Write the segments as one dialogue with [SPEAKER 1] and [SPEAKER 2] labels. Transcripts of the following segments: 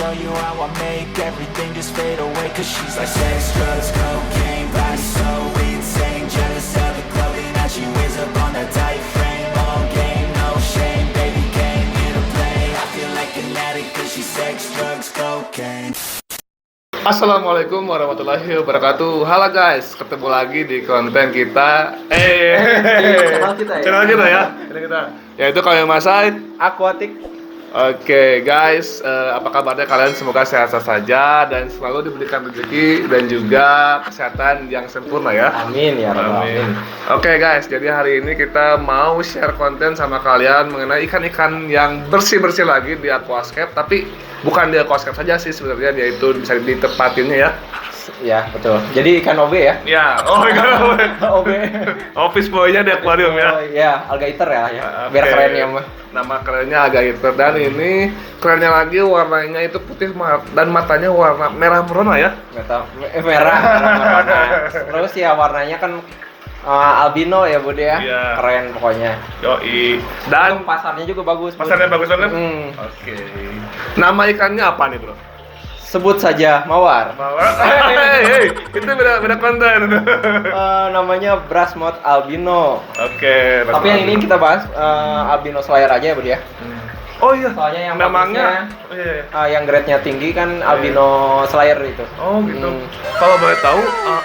[SPEAKER 1] show you how I make everything just fade away. Cause she's like sex, drugs, cocaine, body so insane. Jealous of the clothing that she wears up on that tight frame. All game, no shame, baby came here to play. I feel like an addict cause she's sex, drugs, cocaine.
[SPEAKER 2] Assalamualaikum warahmatullahi wabarakatuh. Halo guys, ketemu lagi di konten kita. Channel kita ya. Channel kita. Yaitu kami Mas Said,
[SPEAKER 3] Aquatic.
[SPEAKER 2] Oke guys, apa kabarnya kalian? Semoga sehat-sehat saja dan selalu diberikan rezeki dan juga kesehatan yang sempurna ya.
[SPEAKER 3] Amin ya rabbal
[SPEAKER 2] Amin.
[SPEAKER 3] alamin.
[SPEAKER 2] Oke guys, jadi hari ini kita mau share konten sama kalian mengenai ikan-ikan yang bersih-bersih lagi di aquascape, tapi bukan di aquascape saja sih sebenarnya, yaitu bisa ditempatinnya ya.
[SPEAKER 3] Ya betul. Jadi ikan OB ya.
[SPEAKER 2] Ya, oh ikan
[SPEAKER 3] OB.
[SPEAKER 2] office boy-nya di akuarium ya.
[SPEAKER 3] Oh iya, alligator ya. Biar
[SPEAKER 2] Oke.
[SPEAKER 3] keren ya mah.
[SPEAKER 2] Nama kerennya alligator dan ini kerennya lagi warnanya itu putih dan matanya warna merah merona ya.
[SPEAKER 3] Merah merona. Terus ya warnanya kan albino ya Budi ya.
[SPEAKER 2] Iya.
[SPEAKER 3] Keren pokoknya.
[SPEAKER 2] Yoi. Dan
[SPEAKER 3] Dan pasarnya juga bagus. Bud.
[SPEAKER 2] pasarnya bagus banget. Oke. Nama ikannya apa nih bro?
[SPEAKER 3] Sebut saja mawar.
[SPEAKER 2] Itu beda konten.
[SPEAKER 3] Namanya Brasmouth albino.
[SPEAKER 2] Oke.
[SPEAKER 3] Tapi yang ini kita bahas albino slayer aja ya Budi ya.
[SPEAKER 2] Oh iya.
[SPEAKER 3] Soalnya yang
[SPEAKER 2] namanya.
[SPEAKER 3] bagusnya,
[SPEAKER 2] Oh, iya.
[SPEAKER 3] yang grade-nya tinggi kan albino slayer itu.
[SPEAKER 2] Oh gitu. Kalau boleh tahu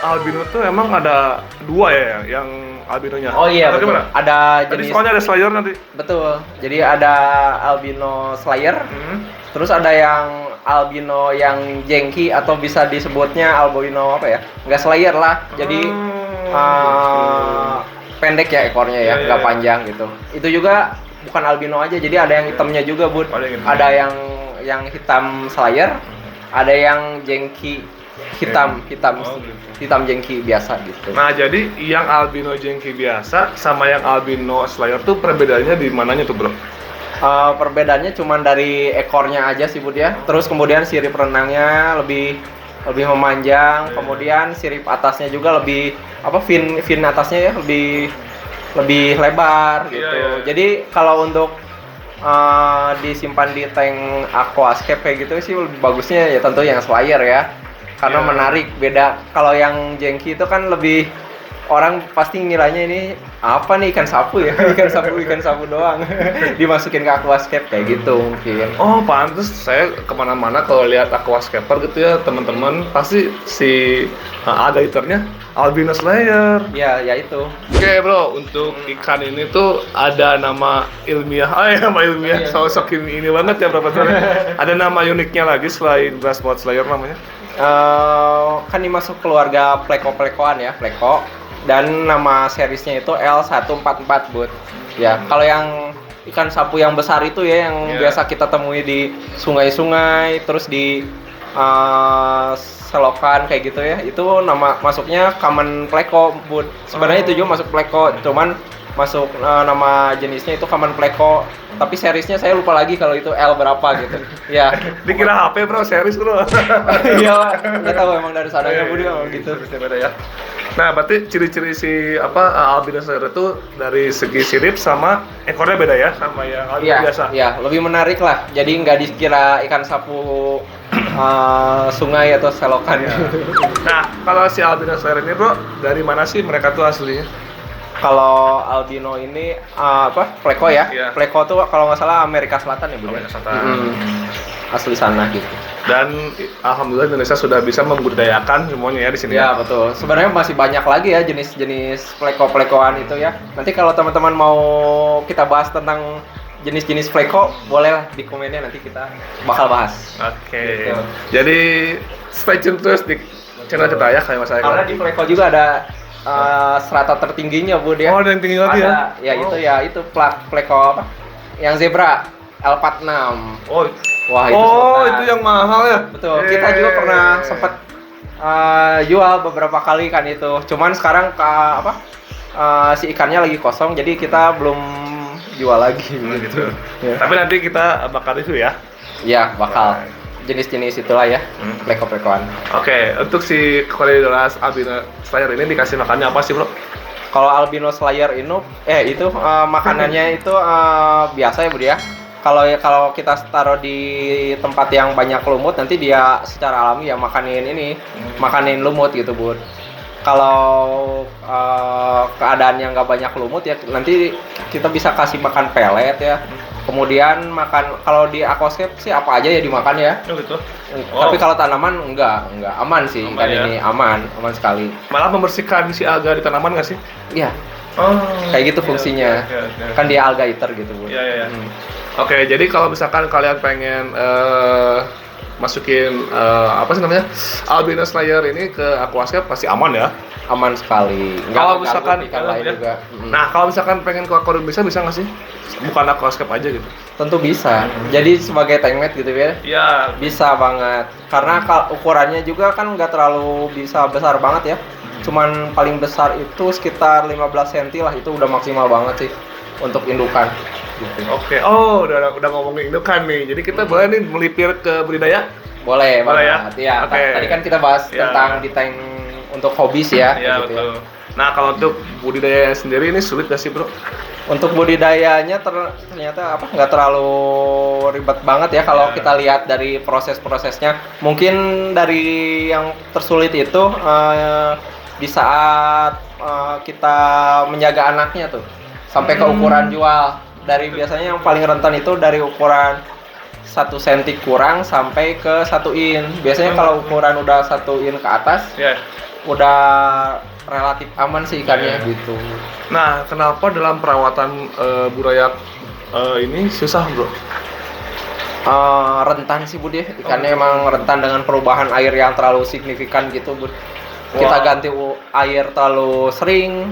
[SPEAKER 2] albino tuh emang ada dua ya yang albinonya.
[SPEAKER 3] Oh iya,
[SPEAKER 2] Atau
[SPEAKER 3] betul.
[SPEAKER 2] gimana?
[SPEAKER 3] Ada
[SPEAKER 2] Tadi
[SPEAKER 3] jenis
[SPEAKER 2] soalnya ada slayer nanti.
[SPEAKER 3] betul. Jadi ada albino slayer, terus ada yang albino yang jengki atau bisa disebutnya albino apa ya? Enggak slayer lah. Jadi pendek ya ekornya ya,
[SPEAKER 2] Iya,
[SPEAKER 3] nggak
[SPEAKER 2] iya.
[SPEAKER 3] panjang gitu. Itu juga bukan albino aja, jadi ada yang hitamnya juga, Bud.
[SPEAKER 2] Ada yang hitam.
[SPEAKER 3] Ada yang hitam slayer, ada yang jengki hitam
[SPEAKER 2] Oh, gitu.
[SPEAKER 3] hitam jengki biasa gitu.
[SPEAKER 2] Nah, jadi yang albino jengki biasa sama yang albino slayer tuh perbedaannya di mananya tuh, Bro?
[SPEAKER 3] Perbedaannya cuma dari ekornya aja sih Bud ya. Terus kemudian sirip renangnya lebih memanjang, kemudian sirip atasnya juga lebih fin atasnya ya lebih lebar gitu.
[SPEAKER 2] Iya.
[SPEAKER 3] Jadi kalau untuk disimpan di tank aquascape kayak gitu sih lebih bagusnya ya tentu yang slayer ya. Karena
[SPEAKER 2] Iya.
[SPEAKER 3] menarik, beda kalau yang jengki itu kan lebih orang pasti nilainya ini apa nih ikan sapu ya, ikan sapu doang dimasukin ke aquascape kayak gitu mungkin.
[SPEAKER 2] Oh, pantes saya kemana-mana kalau lihat aquascaper gitu ya, teman-teman pasti si alligatornya albino slayer.
[SPEAKER 3] Ya itu.
[SPEAKER 2] Oke bro, untuk ikan ini tuh ada nama ilmiah, nama ilmiah,
[SPEAKER 3] Iya.
[SPEAKER 2] sosok ini banget ya bro. Ada nama uniknya lagi selain Brasmouth slayer namanya?
[SPEAKER 3] Kan dimasuk keluarga pleko-plekoan ya, pleko. Dan nama seriesnya itu L144 Bud. Ya, kalau yang ikan sapu yang besar itu ya yang
[SPEAKER 2] Iya.
[SPEAKER 3] biasa kita temui di sungai-sungai, terus di selokan kayak gitu ya. Itu nama masuknya common pleko Bud. Sebenarnya itu juga masuk pleko, cuman masuk nama jenisnya itu common pleko. Tapi seriesnya saya lupa lagi kalau itu L berapa gitu. Ya.
[SPEAKER 2] Dikira HP bro, series bro.
[SPEAKER 3] Iya, nggak tahu emang dari sadanya Bud gitu.
[SPEAKER 2] Seriesnya beda ya. Nah, berarti ciri-ciri si albino slayer itu dari segi sirip sama ekornya beda ya sama yang albino
[SPEAKER 3] Iya,
[SPEAKER 2] biasa.
[SPEAKER 3] iya, lebih menarik lah. Jadi nggak dikira ikan sapu sungai atau selokan.
[SPEAKER 2] Iya. Nah, kalau si albino slayer ini bro, dari mana sih mereka tuh aslinya?
[SPEAKER 3] Kalau albino ini pleko ya.
[SPEAKER 2] Iya.
[SPEAKER 3] Pleko tuh kalau nggak salah Amerika Selatan ya, Bud.
[SPEAKER 2] Amerika Selatan.
[SPEAKER 3] Asli sana gitu.
[SPEAKER 2] Dan alhamdulillah Indonesia sudah bisa membudidayakan semuanya ya di sini.
[SPEAKER 3] Ya betul. Sebenarnya masih banyak lagi ya jenis-jenis pleko-plekoan itu ya. Nanti kalau teman-teman mau kita bahas tentang jenis-jenis pleko, boleh lah di komennya, nanti kita bakal bahas.
[SPEAKER 2] Oke.
[SPEAKER 3] Gitu.
[SPEAKER 2] Jadi stay tune terus di channel kita ya kayak Mas Aiko.
[SPEAKER 3] Karena di pleko juga ada strata tertingginya Bud ya.
[SPEAKER 2] Oh, ada yang tinggi lagi ya?
[SPEAKER 3] Ada, itu pleko apa? Yang zebra L46.
[SPEAKER 2] Oh.
[SPEAKER 3] Wah, itu
[SPEAKER 2] Oh,
[SPEAKER 3] sultan.
[SPEAKER 2] itu yang mahal ya?
[SPEAKER 3] Betul. Kita juga pernah sempat jual beberapa kali kan itu. Cuman sekarang si ikannya lagi kosong, jadi kita belum jual lagi
[SPEAKER 2] Gitu.
[SPEAKER 3] Ya.
[SPEAKER 2] Tapi nanti kita bakal review ya.
[SPEAKER 3] Iya, bakal. Jenis-jenis itulah ya, pleko-plekoan.
[SPEAKER 2] Oke, untuk si Corydoras albino slayer ini dikasih makannya apa sih, Bro?
[SPEAKER 3] Kalau albino slayer itu makanannya itu biasa ya Bud ya. kalau kita taruh di tempat yang banyak lumut, nanti dia secara alami ya makanin lumut gitu, Bud. Kalau keadaannya nggak banyak lumut ya nanti kita bisa kasih makan pelet ya. Kemudian makan, kalau di aquascape sih apa aja ya dimakan ya.
[SPEAKER 2] Oh gitu.
[SPEAKER 3] Tapi kalau tanaman enggak aman sih,
[SPEAKER 2] Aman
[SPEAKER 3] ikan
[SPEAKER 2] ya?
[SPEAKER 3] ini aman sekali.
[SPEAKER 2] Malah membersihkan si alga di tanaman nggak sih?
[SPEAKER 3] Iya,
[SPEAKER 2] Oh,
[SPEAKER 3] kayak gitu fungsinya. Kan dia alga eater gitu, Bu.
[SPEAKER 2] Iya. Oke, jadi kalau misalkan kalian pengen masukin apa sih namanya, albino slayer ini ke aquascape pasti aman ya.
[SPEAKER 3] Aman sekali. Nggak
[SPEAKER 2] Kalau
[SPEAKER 3] mengganggu
[SPEAKER 2] misalkan
[SPEAKER 3] ikan lain
[SPEAKER 2] ya.
[SPEAKER 3] juga.
[SPEAKER 2] Nah, kalau misalkan pengen ke akuarium bisa nggak sih? Bukan aquascape aja gitu.
[SPEAKER 3] Tentu bisa. Jadi sebagai tank mate gitu ya.
[SPEAKER 2] Iya.
[SPEAKER 3] Bisa banget. Karena ukurannya juga kan nggak terlalu bisa besar banget ya. Cuman paling besar itu sekitar 15 cm lah, itu udah maksimal banget sih untuk indukan. Gitu.
[SPEAKER 2] Oke. Oh, udah ngomongin indukan nih. Jadi kita boleh nih melipir ke budidaya?
[SPEAKER 3] Boleh
[SPEAKER 2] ya?
[SPEAKER 3] banget. Ya.
[SPEAKER 2] Oke.
[SPEAKER 3] Tadi kan kita bahas
[SPEAKER 2] Ya.
[SPEAKER 3] tentang di tank untuk hobis ya.
[SPEAKER 2] Iya,
[SPEAKER 3] gitu
[SPEAKER 2] betul. Nah, kalau untuk budidaya sendiri ini sulit gak sih, Bro?
[SPEAKER 3] Untuk budidayanya ternyata nggak terlalu ribet banget ya kalau kita lihat dari proses-prosesnya. Mungkin dari yang tersulit itu di saat kita menjaga anaknya tuh sampai ke ukuran jual. Dari biasanya yang paling rentan itu dari ukuran 1 cm kurang sampai ke 1 in. Biasanya kalau ukuran udah 1 in ke atas, udah relatif aman sih ikannya gitu.
[SPEAKER 2] Nah, kenapa dalam perawatan burayak ini susah, Bro?
[SPEAKER 3] Rentan sih, Bud ya. Ikannya emang rentan dengan perubahan air yang terlalu signifikan gitu, Bud. Kita ganti air terlalu sering,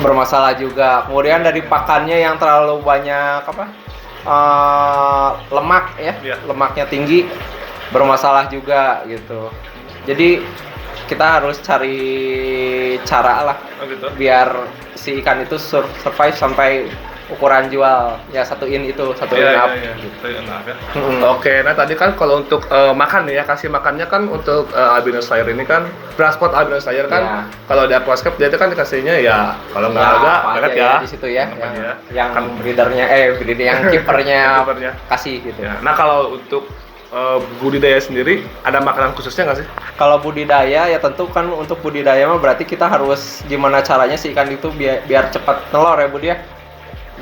[SPEAKER 3] bermasalah juga. Kemudian dari pakannya yang terlalu banyak lemak ya, lemaknya tinggi, bermasalah juga gitu. Jadi kita harus cari cara lah biar si ikan itu survive sampai ukuran jual ya 1 in itu 1 in up.
[SPEAKER 2] Oke, nah tadi kan kalau untuk makan nih ya, kasih makannya kan untuk albino slayer ini kan transport albino slayer kan kalau di aquascape dia itu kan dikasihnya ya kalau nggak ada banget ya
[SPEAKER 3] di situ ya yang breedernya yang kipernya kasih gitu.
[SPEAKER 2] Ya, nah kalau untuk budidaya sendiri ada makanan khususnya nggak sih?
[SPEAKER 3] Kalau budidaya ya tentu kan untuk budidaya mah berarti kita harus gimana caranya si ikan itu biar cepat telur ya, Bud ya.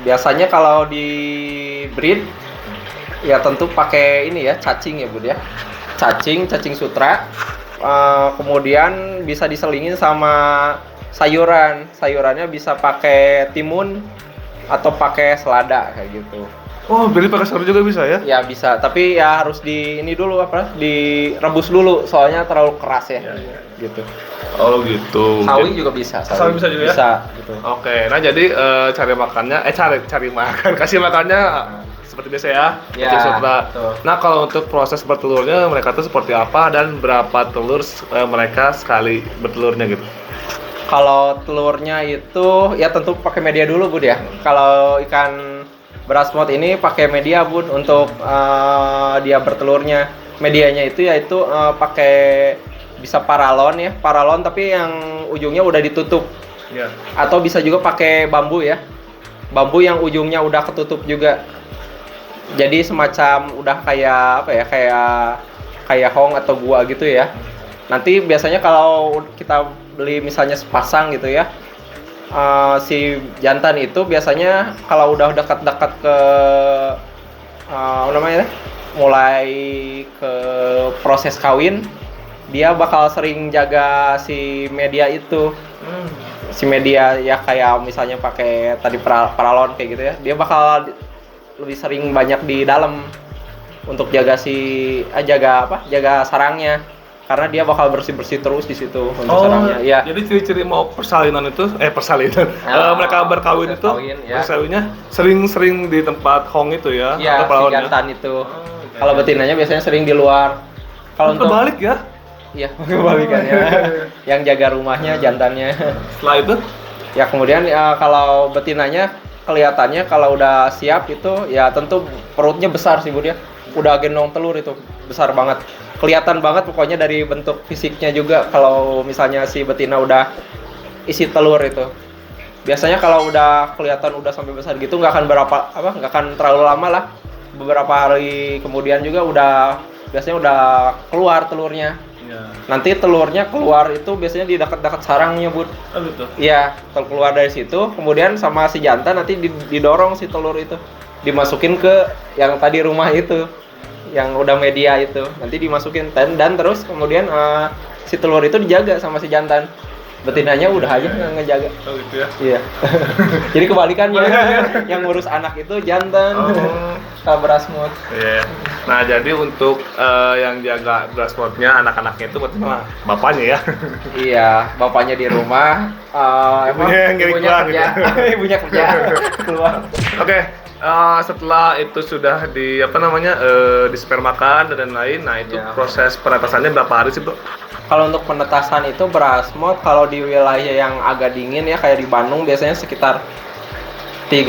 [SPEAKER 3] Biasanya kalau di breed ya tentu pakai ini ya, cacing ya, Bud ya. Cacing sutra. Kemudian bisa diselingin sama sayuran. Sayurannya bisa pakai timun atau pakai selada kayak gitu.
[SPEAKER 2] Oh, beli pakai sayur juga bisa ya?
[SPEAKER 3] Ya bisa, tapi ya harus direbus dulu, soalnya terlalu keras ya. Gitu.
[SPEAKER 2] Oh gitu.
[SPEAKER 3] Sawi juga bisa.
[SPEAKER 2] Sawi bisa juga ya?
[SPEAKER 3] Bisa, gitu.
[SPEAKER 2] Oke, nah jadi cari makannya, cari makan, kasih makannya seperti biasa ya.
[SPEAKER 3] Ya.
[SPEAKER 2] Nah kalau untuk proses bertelurnya mereka tuh seperti apa dan berapa telur mereka sekali bertelurnya gitu?
[SPEAKER 3] Kalau telurnya itu ya tentu pakai media dulu, Bud ya. Kalau ikan beras mode ini pakai media, Bud, untuk dia bertelurnya. Medianya itu yaitu pakai bisa paralon ya, paralon tapi yang ujungnya udah ditutup. Atau bisa juga pakai bambu ya. Bambu yang ujungnya udah ketutup juga. Jadi semacam udah kayak kayak hong atau gua gitu ya. Nanti biasanya kalau kita beli misalnya sepasang gitu ya, si jantan itu biasanya kalau udah dekat-dekat ke mulai ke proses kawin, dia bakal sering jaga si media itu. Si media ya kayak misalnya pakai tadi paralon kayak gitu ya, dia bakal lebih sering banyak di dalam untuk jaga jaga sarangnya. Karena dia bakal bersih-bersih terus di situ untuk sarangnya. Ya.
[SPEAKER 2] Jadi ciri-ciri mau persalinan itu mereka berkawin itu persawinnya sering-sering di tempat hong itu ya,
[SPEAKER 3] atau si jantan itu. Kalau betinanya biasanya sering di luar. Kalau untuk
[SPEAKER 2] kebalik ya?
[SPEAKER 3] Iya, kebalikannya. Yang jaga rumahnya jantannya.
[SPEAKER 2] Setelah itu
[SPEAKER 3] ya kemudian kalau betinanya kelihatannya kalau udah siap itu ya tentu perutnya besar sih, Bud ya. Udah gendong telur itu besar banget. Kelihatan banget pokoknya dari bentuk fisiknya juga kalau misalnya si betina udah isi telur itu. biasanya kalau udah kelihatan udah sampai besar gitu nggak akan terlalu lama lah. Beberapa hari kemudian juga biasanya udah keluar telurnya.
[SPEAKER 2] Ya.
[SPEAKER 3] Nanti telurnya keluar itu biasanya di dekat-dekat sarangnya, Bud.
[SPEAKER 2] Oh gitu.
[SPEAKER 3] Iya, keluar dari situ, kemudian sama si jantan nanti didorong si telur itu, dimasukin ke yang tadi rumah itu, yang udah media itu, nanti dimasukin dan terus kemudian si telur itu dijaga sama si jantan. Betinanya udah aja nggak ngejaga.
[SPEAKER 2] Oh gitu ya.
[SPEAKER 3] Iya. Jadi kebalikannya, yang ngurus anak itu jantan. Kalau Brasmod.
[SPEAKER 2] Iya. Nah, jadi untuk yang jaga Brasmodnya anak-anaknya itu berarti malah bapaknya ya.
[SPEAKER 3] Iya, bapaknya di rumah,
[SPEAKER 2] Ibunya yang
[SPEAKER 3] ibunya
[SPEAKER 2] keluar
[SPEAKER 3] kerja,
[SPEAKER 2] gitu.
[SPEAKER 3] ibunya kerja keluar.
[SPEAKER 2] Oke, setelah itu sudah dispermakan dan lain-lain, nah itu
[SPEAKER 3] Ya.
[SPEAKER 2] proses penetasannya berapa hari sih, Bro?
[SPEAKER 3] Kalau untuk penetasan itu Brasmod kalau di wilayah yang agak dingin ya kayak di Bandung biasanya sekitar 3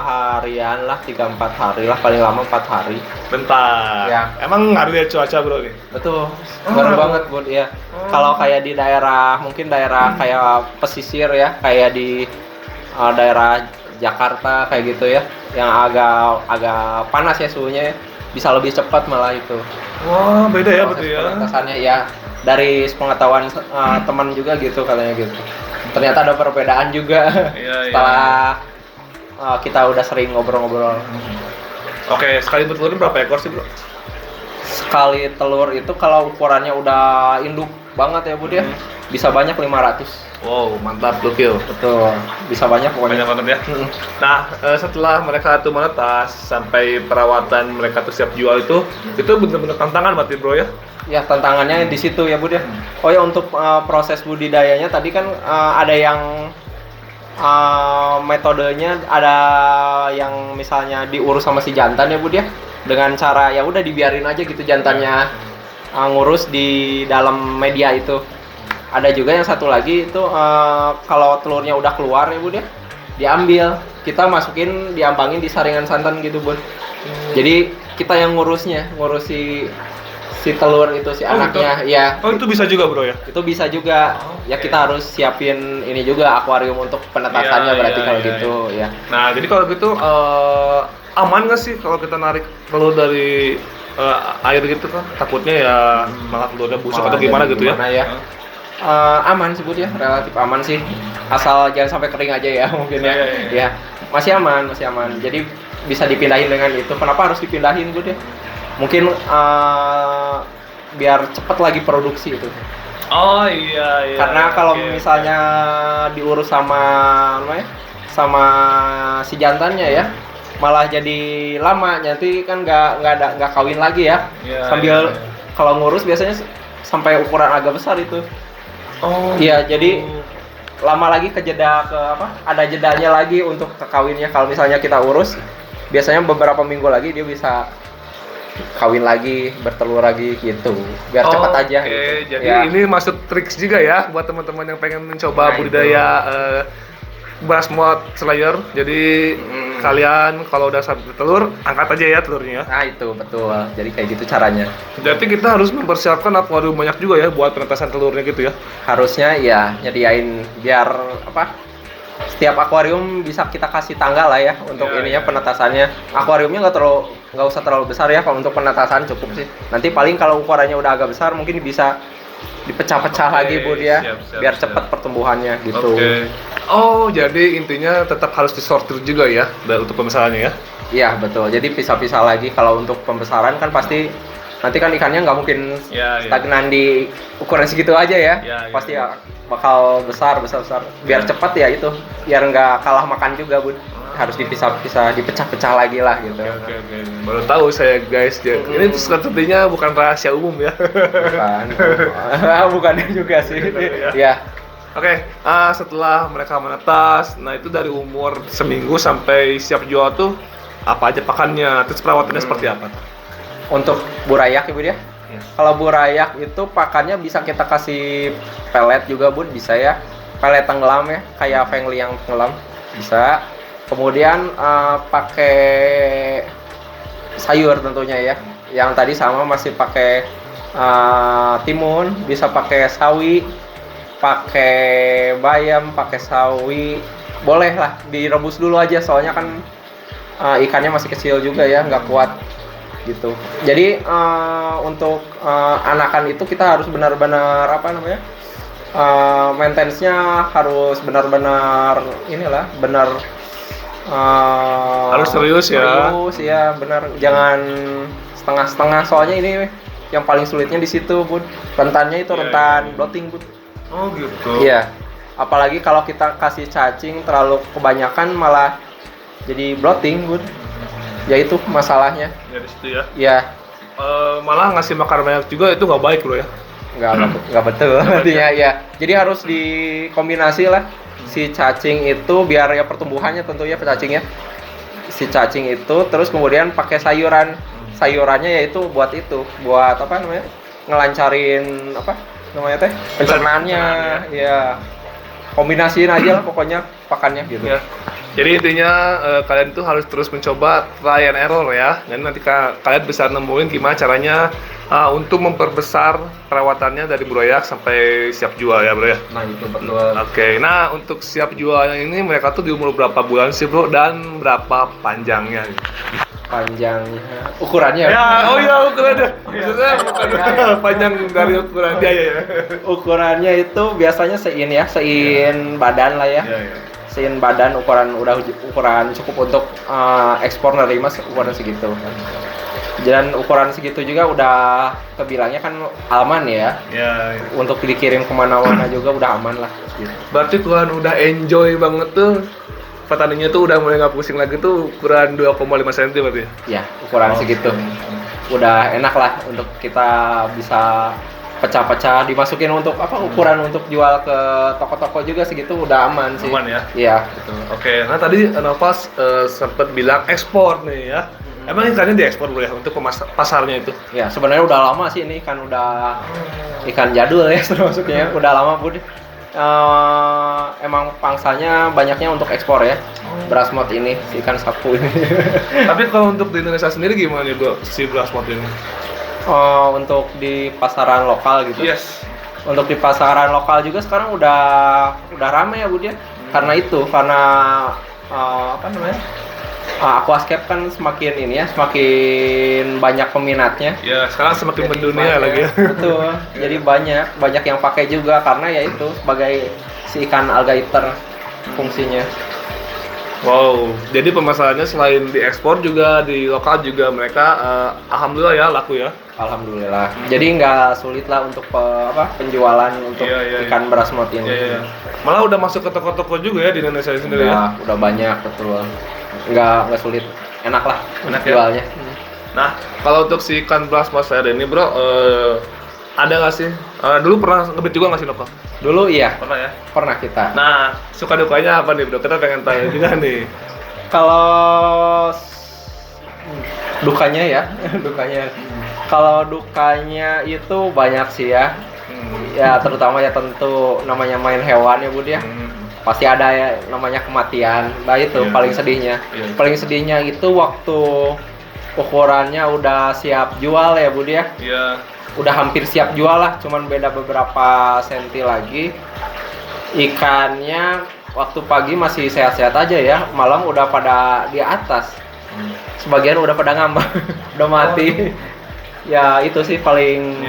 [SPEAKER 3] harian lah, 3-4 hari lah, paling lama 4 hari.
[SPEAKER 2] Bentar.
[SPEAKER 3] Ya.
[SPEAKER 2] Emang ngaruh ya cuaca, Bro nih?
[SPEAKER 3] Betul, baru banget Bud ya. Kalau kayak di mungkin daerah kayak pesisir ya, kayak di daerah Jakarta kayak gitu ya, yang agak panas ya suhunya, bisa lebih cepat malah itu.
[SPEAKER 2] Wah, beda ya betul ya.
[SPEAKER 3] Penetasannya ya, dari sepengetahuan teman juga gitu katanya gitu. Ternyata ada perbedaan juga
[SPEAKER 2] Iya,
[SPEAKER 3] setelah kita udah sering ngobrol-ngobrol.
[SPEAKER 2] Oke, sekali bertelur berapa ekor sih, Bro?
[SPEAKER 3] Sekali telur itu kalau ukurannya udah induk banget ya Bud ya, bisa banyak 500.
[SPEAKER 2] Wow, mantap, gokil.
[SPEAKER 3] Betul, bisa banyak pokoknya.
[SPEAKER 2] Banyak banget ya. Nah, setelah mereka tuh menetas sampai perawatan mereka tuh siap jual itu bener-bener tantangan berarti, Bro ya?
[SPEAKER 3] Ya, tantangannya di situ ya Bud ya. Oh ya, untuk proses budidayanya tadi kan ada yang metodenya, ada yang misalnya diurus sama si jantan ya Bud ya, dengan cara ya udah dibiarin aja gitu jantannya ngurus di dalam media itu. Ada juga yang satu lagi itu kalau telurnya udah keluar ya Bud ya, diambil, kita masukin, diambangin di saringan santan gitu Bud. Jadi kita yang ngurusi si telur itu, si anaknya
[SPEAKER 2] gitu?
[SPEAKER 3] ya.
[SPEAKER 2] Oh, itu bisa juga, Bro ya?
[SPEAKER 3] Itu bisa juga. Ya kita harus siapin ini juga akuarium untuk penetasannya berarti kalau gitu ya.
[SPEAKER 2] Nah, jadi kalau gitu aman nggak sih kalau kita narik telur dari air gitu kan? Takutnya ya malah telurnya busuk atau gimana gitu ya?
[SPEAKER 3] Aman sih Bud ya, relatif aman sih. Asal jangan sampai kering aja ya mungkin ya.
[SPEAKER 2] Iya.
[SPEAKER 3] Ya, masih aman. Jadi bisa dipindahin dengan itu. Kenapa harus dipindahin Bud ya? Mungkin biar cepat lagi produksi itu.
[SPEAKER 2] Oh iya.
[SPEAKER 3] Karena kalau misalnya diurus sama si jantannya ya, malah jadi lama, nanti kan nggak kawin lagi ya.
[SPEAKER 2] Iya,
[SPEAKER 3] Sambil
[SPEAKER 2] iya.
[SPEAKER 3] kalau ngurus biasanya sampai ukuran agak besar itu.
[SPEAKER 2] Oh.
[SPEAKER 3] Iya, jadi lama lagi ada jedanya lagi untuk kekawinnya. Kalau misalnya kita urus, biasanya beberapa minggu lagi dia bisa kawin lagi, bertelur lagi gitu, biar cepat aja.
[SPEAKER 2] Oke,
[SPEAKER 3] Gitu.
[SPEAKER 2] jadi
[SPEAKER 3] Ya.
[SPEAKER 2] ini masuk triks juga ya buat teman-teman yang pengen mencoba
[SPEAKER 3] Nah,
[SPEAKER 2] budidaya Brasmod Slayer. Jadi kalian kalau udah sampai telur, angkat aja ya telurnya.
[SPEAKER 3] Nah itu betul, jadi kayak gitu caranya.
[SPEAKER 2] Jadi kita harus mempersiapkan akuarium banyak juga ya buat penetasan telurnya gitu ya.
[SPEAKER 3] Harusnya ya nyediain biar setiap akuarium bisa kita kasih tanggal lah ya untuk
[SPEAKER 2] Ya,
[SPEAKER 3] ininya
[SPEAKER 2] ya.
[SPEAKER 3] penetasannya. Akuariumnya nggak usah terlalu besar ya, kalau untuk penetasan cukup sih. Nanti paling kalau ukurannya udah agak besar mungkin bisa dipecah-pecah
[SPEAKER 2] Oke,
[SPEAKER 3] lagi Bud ya,
[SPEAKER 2] siap,
[SPEAKER 3] biar
[SPEAKER 2] siap.
[SPEAKER 3] cepat pertumbuhannya gitu.
[SPEAKER 2] Oke. Oh, jadi intinya tetap harus disortir juga ya untuk pembesarannya ya.
[SPEAKER 3] Iya betul, jadi pisah-pisah lagi. Kalau untuk pembesaran kan pasti nanti kan ikannya nggak mungkin
[SPEAKER 2] Ya, ya.
[SPEAKER 3] stagnan di ukuran segitu aja ya.
[SPEAKER 2] Ya, ya.
[SPEAKER 3] Pasti ya bakal besar. Biar cepat ya itu, biar nggak kalah makan juga Bud. Harus dipisah-pisah, dipecah-pecah lagi lah gitu.
[SPEAKER 2] Oke. Baru tahu saya guys. Ini sepertinya bukan rahasia umum ya.
[SPEAKER 3] Bukan, bukannya juga sih.
[SPEAKER 2] Ya.
[SPEAKER 3] Ya.
[SPEAKER 2] Oke, setelah mereka menetas, nah itu dari umur seminggu sampai siap jual tuh apa aja pakannya, terus perawatannya seperti apa?
[SPEAKER 3] Untuk burayak Ibu ya.
[SPEAKER 2] Ya.
[SPEAKER 3] Kalau burayak itu pakannya bisa kita kasih pelet juga Bud, bisa ya. Pelet tenggelam ya, kayak Fengli yang tenggelam bisa. Kemudian pakai sayur tentunya ya. Yang tadi sama masih pakai timun, bisa pakai sawi, pakai bayam, pakai sawi, boleh lah direbus dulu aja, soalnya kan ikannya masih kecil juga ya, nggak kuat gitu. Jadi untuk anakan itu kita harus benar-benar apa namanya, maintenance-nya harus benar-benar inilah, benar
[SPEAKER 2] Harus serius ya.
[SPEAKER 3] Serius ya, benar. Jangan setengah-setengah, soalnya ini yang paling sulitnya di situ, Bud. Rentannya itu rentan bloating, Bud.
[SPEAKER 2] Oh gitu.
[SPEAKER 3] Iya. Apalagi kalau kita kasih cacing terlalu kebanyakan malah jadi bloating, Bud. Ya itu masalahnya.
[SPEAKER 2] Ya di situ ya.
[SPEAKER 3] Iya.
[SPEAKER 2] Malah ngasih makan banyak juga itu nggak baik bro ya.
[SPEAKER 3] Nggak betul artinya ya. Jadi harus dikombinasi lah si cacing itu, biar ya pertumbuhannya tentunya cacingnya. Si cacing itu terus kemudian pakai sayurannya yaitu buat apa namanya, ngelancarin apa namanya teh, pencernaannya. Ya kombinasiin aja lah pokoknya pakannya gitu.
[SPEAKER 2] Ya. Jadi intinya kalian tuh harus terus mencoba try and error ya. Dan nanti kalian bisa nemuin gimana caranya untuk memperbesar perawatannya dari broyak sampai siap jual ya bro ya.
[SPEAKER 3] Nah itu betul.
[SPEAKER 2] Oke, nah untuk siap jualnya ini mereka tuh di umur berapa bulan sih bro, dan berapa panjangnya?
[SPEAKER 3] Panjangnya, ukurannya.
[SPEAKER 2] Ya, oh iya ukurannya. Maksudnya bukan panjang dari ukuran dia ya.
[SPEAKER 3] Ukurannya itu biasanya sein badan lah ya.
[SPEAKER 2] Iya, iya.
[SPEAKER 3] Sein badan, ukuran cukup untuk ekspor nerima ukuran segitu. Dan ukuran segitu juga udah kebilangnya kan aman ya.
[SPEAKER 2] Ya, ya.
[SPEAKER 3] Untuk dikirim kemana-mana juga udah aman lah. Gitu.
[SPEAKER 2] Berarti kalian udah enjoy banget tuh. Petaninya tuh udah mulai nggak pusing lagi tuh, ukuran 2,5 cm berarti ya?
[SPEAKER 3] Ya, ukuran segitu. Udah enak lah untuk kita bisa pecah-pecah, dimasukin untuk apa, ukuran untuk jual ke toko-toko juga segitu udah aman sih.
[SPEAKER 2] Aman ya?
[SPEAKER 3] Iya.
[SPEAKER 2] Oke, nah tadi Novas sempat bilang ekspor nih ya. Emang ikannya diekspor bro ya untuk pasarnya itu?
[SPEAKER 3] Ya, sebenarnya udah lama sih ini ikan, udah ikan jadul ya termasuknya. Udah lama Bud. Emang pangsanya banyaknya untuk ekspor ya. Beras mot ini, si ikan sapu ini.
[SPEAKER 2] Tapi kalau untuk di Indonesia sendiri gimana nih bro, si beras mot ini?
[SPEAKER 3] Untuk di pasaran lokal gitu.
[SPEAKER 2] Yes.
[SPEAKER 3] Untuk di pasaran lokal juga sekarang udah ramai ya Bud ya. Karena apa namanya? Aquascape kan semakin banyak peminatnya.
[SPEAKER 2] Ya, sekarang semakin mendunia
[SPEAKER 3] banyak,
[SPEAKER 2] lagi ya.
[SPEAKER 3] Betul. Jadi banyak yang pakai juga karena ya itu sebagai si ikan alligator fungsinya.
[SPEAKER 2] Wow, jadi pemasarannya selain diekspor juga di lokal juga mereka alhamdulillah ya laku ya.
[SPEAKER 3] Alhamdulillah. Jadi nggak sulit lah untuk penjualan untuk ikan beras mot ini.
[SPEAKER 2] Iya. Malah udah masuk ke toko-toko juga ya di Indonesia sendiri ya.
[SPEAKER 3] Udah banyak, betul. Nggak sulit, enak lah
[SPEAKER 2] enak
[SPEAKER 3] jualnya.
[SPEAKER 2] Ya? Nah, kalau untuk si ikan beras mot saya ini bro, ada nggak sih? Dulu pernah ngebit juga nggak sih Nova?
[SPEAKER 3] Dulu iya.
[SPEAKER 2] Pernah ya?
[SPEAKER 3] Pernah kita.
[SPEAKER 2] Nah, suka dukanya apa nih bro? Kita pengen tanya juga nih.
[SPEAKER 3] Kalau dukanya ya, Kalau dukanya itu banyak sih ya. Ya terutama ya tentu namanya main hewan ya Bud ya. Pasti ada ya namanya kematian. Nah itu paling sedihnya. Paling sedihnya itu waktu ukurannya udah siap jual ya Bud ya.
[SPEAKER 2] Iya.
[SPEAKER 3] Udah hampir siap jual lah, cuman beda beberapa senti lagi. Ikannya waktu pagi masih sehat-sehat aja ya, malam udah pada di atas. Sebagian udah pada ngambang, udah mati. Ya itu sih paling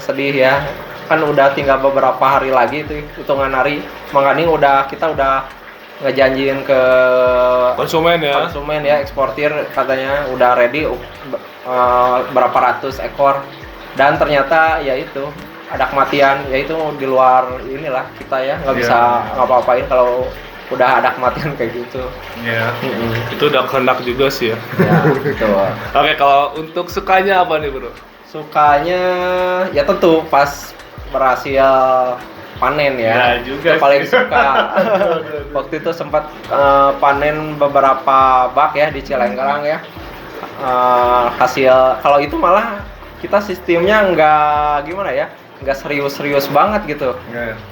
[SPEAKER 3] sedih ya. Kan udah tinggal beberapa hari lagi itu, hitungan hari. Makanya kita udah ngejanjiin ke konsumen ya, eksportir katanya udah ready berapa ratus ekor. Dan ternyata ya itu ada kematian, yaitu di luar inilah kita ya, nggak bisa ngapa-ngapain kalau udah ada kematian kayak gitu.
[SPEAKER 2] Iya. Itu udah kehendak juga sih ya.
[SPEAKER 3] Ya, gitu.
[SPEAKER 2] Oke, kalau untuk sukanya apa nih bro?
[SPEAKER 3] Sukanya ya tentu pas berhasil panen ya.
[SPEAKER 2] Juga
[SPEAKER 3] paling suka. Waktu itu sempat panen beberapa bak ya di Cilengkerang ya. Hasil kalau itu malah kita sistemnya nggak serius banget gitu.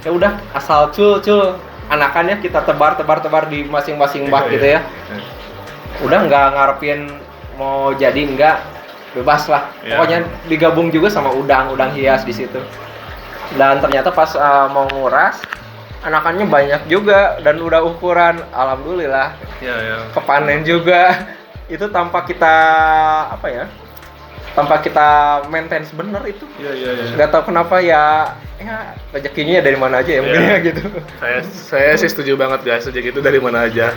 [SPEAKER 3] Ya udah asal cul anakannya kita tebar di masing-masing bak gitu ya. Udah nggak ngarepin mau jadi nggak, bebas lah. Pokoknya digabung juga sama udang hias di situ. Dan ternyata pas mau nguras anakannya banyak juga dan udah ukuran alhamdulillah
[SPEAKER 2] Ya.
[SPEAKER 3] kepanen juga. Itu tanpa kita apa ya? Tanpa kita maintenance bener itu.
[SPEAKER 2] Iya.
[SPEAKER 3] Nggak tahu kenapa ya rezekinya dari mana aja ya mungkin
[SPEAKER 2] Iya.
[SPEAKER 3] ya gitu.
[SPEAKER 2] Saya sih setuju banget guys, sejak itu dari mana aja.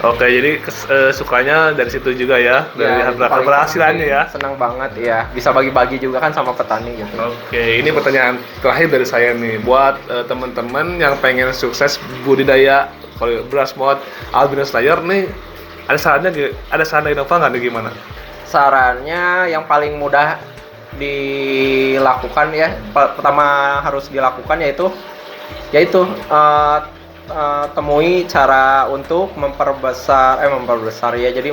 [SPEAKER 2] Oke, jadi sukanya dari situ juga ya, dari
[SPEAKER 3] Ya,
[SPEAKER 2] harta
[SPEAKER 3] paling
[SPEAKER 2] keberhasilannya ya.
[SPEAKER 3] senang banget ya, bisa bagi-bagi juga kan sama petani gitu.
[SPEAKER 2] Oke, ini pertanyaan terakhir dari saya nih, buat teman-teman yang pengen sukses budidaya kalau beras mod albino slayer nih, ada saran dari Nova nggak nih gimana?
[SPEAKER 3] Sarannya yang paling mudah dilakukan ya, pertama harus dilakukan yaitu temui cara untuk memperbesar ya, jadi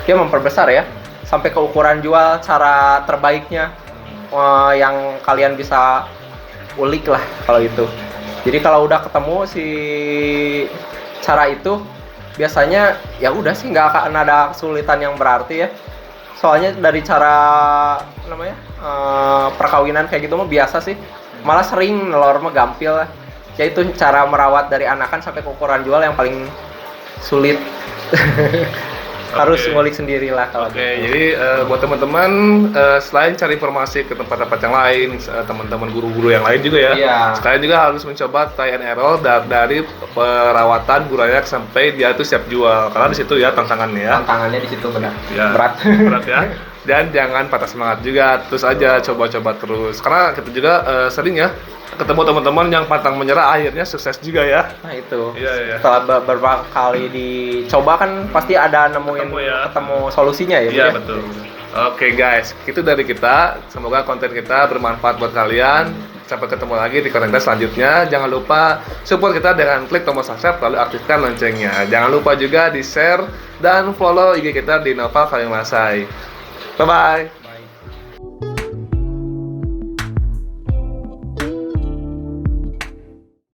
[SPEAKER 3] memperbesar ya sampai ke ukuran jual, cara terbaiknya yang kalian bisa ulik lah kalau itu. Jadi kalau udah ketemu si cara itu, biasanya ya udah sih nggak akan ada kesulitan yang berarti ya. Soalnya dari cara perkawinan kayak gitu mah biasa sih, malah sering nelor mah gampil lah. Ya itu cara merawat dari anakan sampai ke ukuran jual yang paling sulit. Harus ngulik sendiri lah kalau
[SPEAKER 2] Oke,
[SPEAKER 3] gitu.
[SPEAKER 2] jadi buat teman-teman selain cari informasi ke tempat-tempat yang lain, teman-teman guru-guru yang lain juga ya.
[SPEAKER 3] Iya.
[SPEAKER 2] Sekalian juga harus mencoba try and error dari perawatan burayak sampai dia itu siap jual. Karena di situ ya tantangannya ya.
[SPEAKER 3] Tantangannya di situ benar.
[SPEAKER 2] Ya,
[SPEAKER 3] Berat.
[SPEAKER 2] berat ya. Dan jangan patah semangat juga, terus aja coba-coba terus. Karena kita juga sering ya ketemu teman-teman yang pantang menyerah akhirnya sukses juga ya.
[SPEAKER 3] Nah itu.
[SPEAKER 2] Iya.
[SPEAKER 3] Setelah beberapa kali dicoba kan pasti ada ketemu solusinya ya.
[SPEAKER 2] Iya
[SPEAKER 3] Bu, ya?
[SPEAKER 2] betul. Oke guys, itu dari kita. Semoga konten kita bermanfaat buat kalian. Sampai ketemu lagi di konten kita selanjutnya. Jangan lupa support kita dengan klik tombol subscribe lalu aktifkan loncengnya. Jangan lupa juga di share dan follow IG kita di Nova Kalimasai. Bye bye.